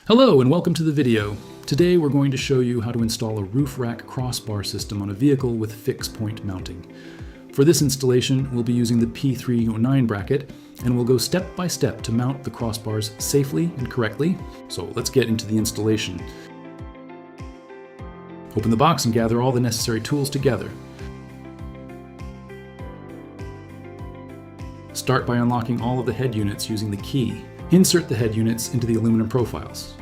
Hello and welcome to the video. Today we're going to show you how to install a roof rack crossbar system on a vehicle with fixed point mounting. For this installation, we'll be using the P309 bracket, and we'll go step by step to mount the crossbars safely and correctly. So let's get into the installation. Open the box and gather all the necessary tools together. Start by unlocking all of the head units using the key. Insert the head units into the aluminum profiles.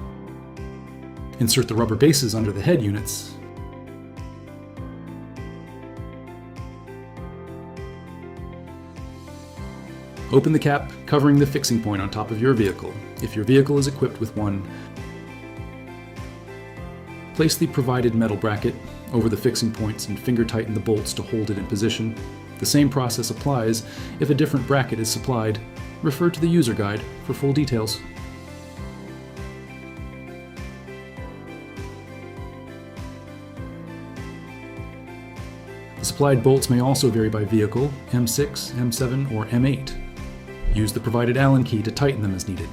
Insert the rubber bases under the head units. Open the cap covering the fixing point on top of your vehicle, if your vehicle is equipped with one. Place the provided metal bracket over the fixing points and finger tighten the bolts to hold it in position. The same process applies if a different bracket is supplied. Refer to the user guide for full details. The supplied bolts may also vary by vehicle, M6, M7, or M8. Use the provided Allen key to tighten them as needed.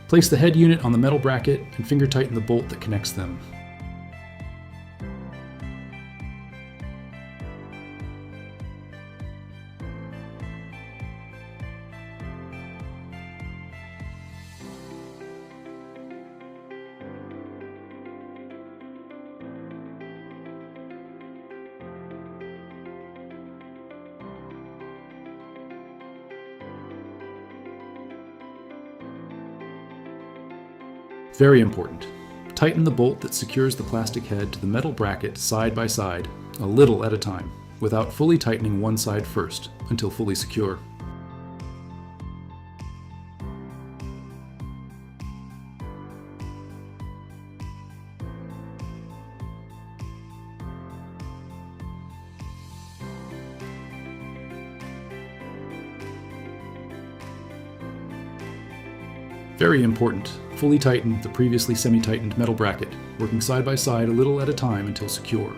Place the head unit on the metal bracket and finger tighten the bolt that connects them. Very important. Tighten the bolt that secures the plastic head to the metal bracket side by side, a little at a time, without fully tightening one side first, until fully secure. Very important. Fully tighten the previously semi-tightened metal bracket, working side by side a little at a time until secure.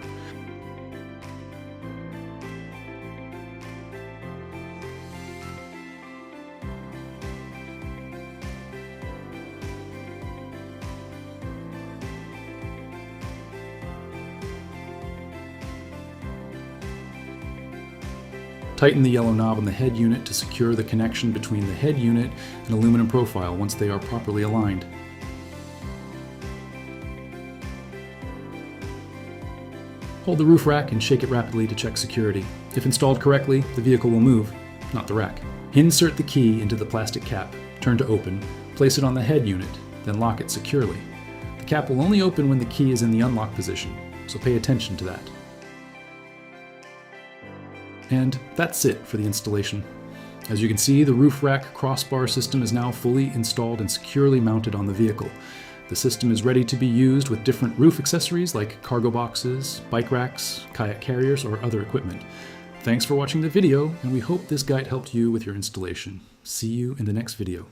Tighten the yellow knob on the head unit to secure the connection between the head unit and aluminum profile once they are properly aligned. Hold the roof rack and shake it rapidly to check security. If installed correctly, the vehicle will move, not the rack. Insert the key into the plastic cap, turn to open, place it on the head unit, then lock it securely. The cap will only open when the key is in the unlock position, so pay attention to that. And that's it for the installation. As you can see, the roof rack crossbar system is now fully installed and securely mounted on the vehicle. The system is ready to be used with different roof accessories like cargo boxes, bike racks, kayak carriers, or other equipment. Thanks for watching the video, and we hope this guide helped you with your installation. See you in the next video.